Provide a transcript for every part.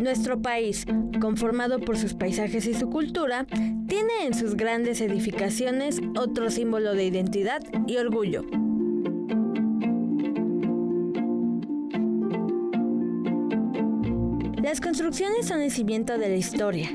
Nuestro país, conformado por sus paisajes y su cultura, tiene en sus grandes edificaciones otro símbolo de identidad y orgullo. Las construcciones son el cimiento de la historia.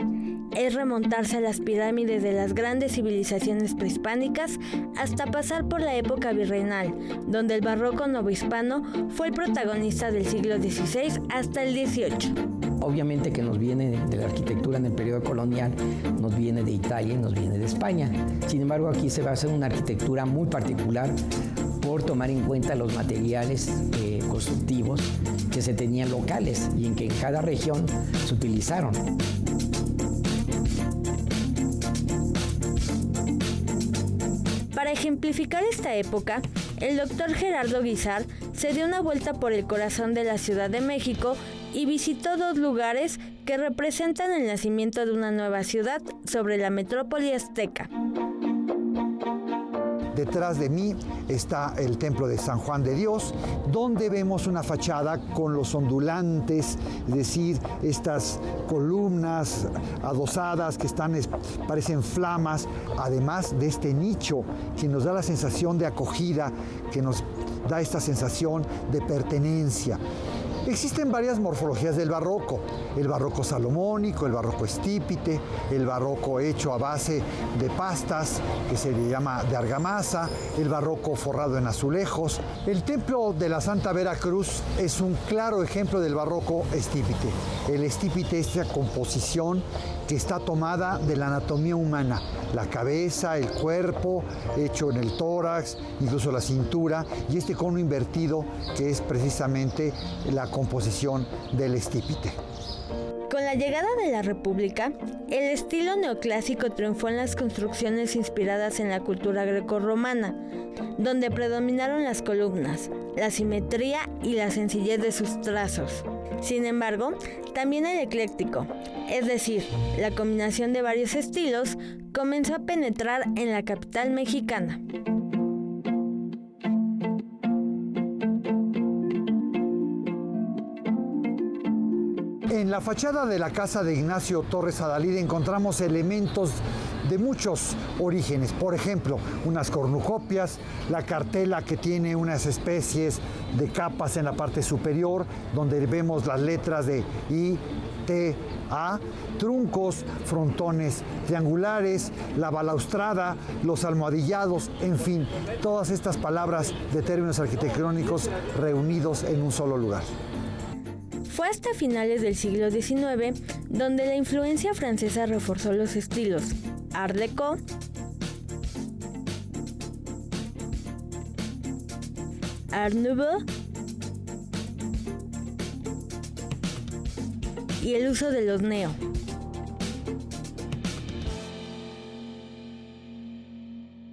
Es remontarse a las pirámides de las grandes civilizaciones prehispánicas hasta pasar por la época virreinal, donde el barroco novohispano fue el protagonista del siglo XVI hasta el XVIII. Obviamente que nos viene de la arquitectura en el periodo colonial, nos viene de Italia y nos viene de España. Sin embargo, aquí se va a hacer una arquitectura muy particular por tomar en cuenta los materiales constructivos que se tenían locales y en que en cada región se utilizaron. Para ejemplificar esta época, el doctor Gerardo Guizar se dio una vuelta por el corazón de la Ciudad de México y visitó dos lugares que representan el nacimiento de una nueva ciudad sobre la metrópoli azteca. Detrás de mí está el templo de San Juan de Dios, donde vemos una fachada con los ondulantes, es decir, estas columnas adosadas que parecen flamas, además de este nicho que nos da la sensación de acogida, que nos da esta sensación de pertenencia. Existen varias morfologías del barroco: el barroco salomónico, el barroco estípite, el barroco hecho a base de pastas, que se le llama de argamasa, el barroco forrado en azulejos. El templo de la Santa Veracruz es un claro ejemplo del barroco estípite. El estípite es esa composición que está tomada de la anatomía humana, la cabeza, el cuerpo, hecho en el tórax, incluso la cintura, y este cono invertido que es precisamente la composición del estípite. Con la llegada de la República, el estilo neoclásico triunfó en las construcciones inspiradas en la cultura grecorromana, donde predominaron las columnas, la simetría y la sencillez de sus trazos. Sin embargo, también el ecléctico, es decir, la combinación de varios estilos, comenzó a penetrar en la capital mexicana. En la fachada de la casa de Ignacio Torres Adalid encontramos elementos de muchos orígenes. Por ejemplo, unas cornucopias, la cartela que tiene unas especies de capas en la parte superior, donde vemos las letras de I, T, A, truncos, frontones triangulares, la balaustrada, los almohadillados, en fin, todas estas palabras de términos arquitectónicos reunidos en un solo lugar. Fue hasta finales del siglo XIX donde la influencia francesa reforzó los estilos Art Deco, Art Nouveau y el uso de los neo.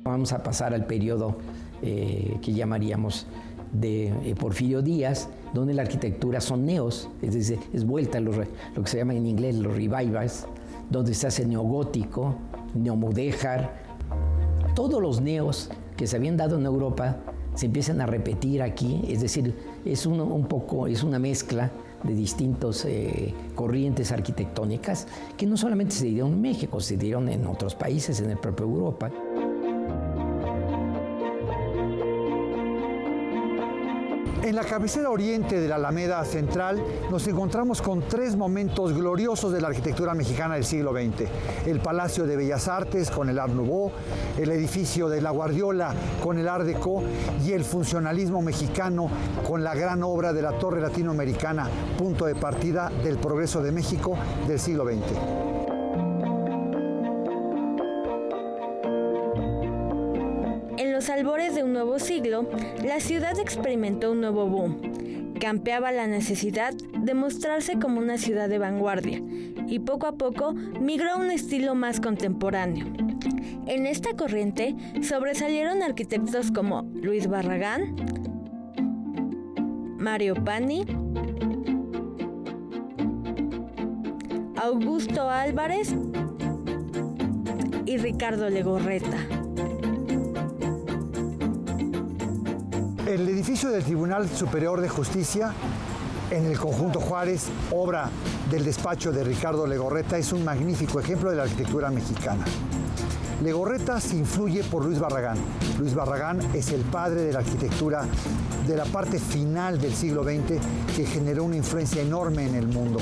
Vamos a pasar al periodo que llamaríamos de Porfirio Díaz, donde la arquitectura son neos, es decir, es vuelta a lo que se llama en inglés los revivals, donde se hace neogótico, neomudéjar. Todos los neos que se habían dado en Europa se empiezan a repetir aquí, es decir, es una mezcla de distintas corrientes arquitectónicas que no solamente se dieron en México, se dieron en otros países, en el propio Europa. En la cabecera oriente de la Alameda Central nos encontramos con tres momentos gloriosos de la arquitectura mexicana del siglo XX. El Palacio de Bellas Artes con el Art Nouveau, el edificio de La Guardiola con el Art Deco y el funcionalismo mexicano con la gran obra de la Torre Latinoamericana, punto de partida del progreso de México del siglo XX. En los albores de un nuevo siglo, la ciudad experimentó un nuevo boom. Campeaba la necesidad de mostrarse como una ciudad de vanguardia y poco a poco migró a un estilo más contemporáneo. En esta corriente sobresalieron arquitectos como Luis Barragán, Mario Pani, Augusto Álvarez y Ricardo Legorreta. El edificio del Tribunal Superior de Justicia en el conjunto Juárez, obra del despacho de Ricardo Legorreta, es un magnífico ejemplo de la arquitectura mexicana. Legorreta se influye por Luis Barragán. Luis Barragán es el padre de la arquitectura de la parte final del siglo XX que generó una influencia enorme en el mundo.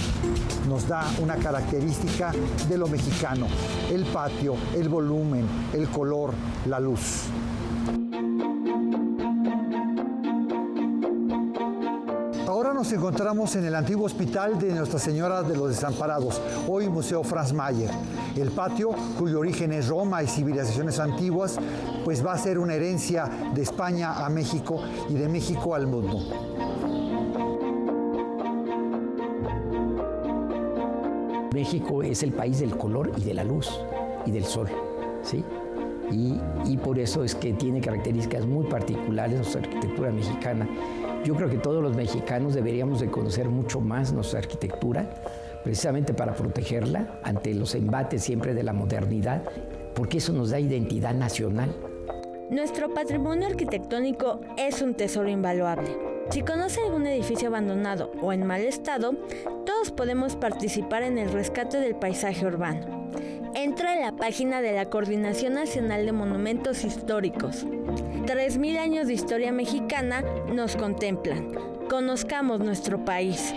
Nos da una característica de lo mexicano: el patio, el volumen, el color, la luz. Ahora nos encontramos en el antiguo hospital de Nuestra Señora de los Desamparados, hoy Museo Franz Mayer. El patio, cuyo origen es Roma y civilizaciones antiguas, pues va a ser una herencia de España a México y de México al mundo. México es el país del color y de la luz y del sol, ¿sí? Y por eso es que tiene características muy particulares nuestra arquitectura mexicana. Yo creo que todos los mexicanos deberíamos de conocer mucho más nuestra arquitectura, precisamente para protegerla ante los embates siempre de la modernidad, porque eso nos da identidad nacional. Nuestro patrimonio arquitectónico es un tesoro invaluable. Si conoce algún edificio abandonado o en mal estado, todos podemos participar en el rescate del paisaje urbano. Entra en la página de la Coordinación Nacional de Monumentos Históricos. 3000 años de historia mexicana nos contemplan. Conozcamos nuestro país.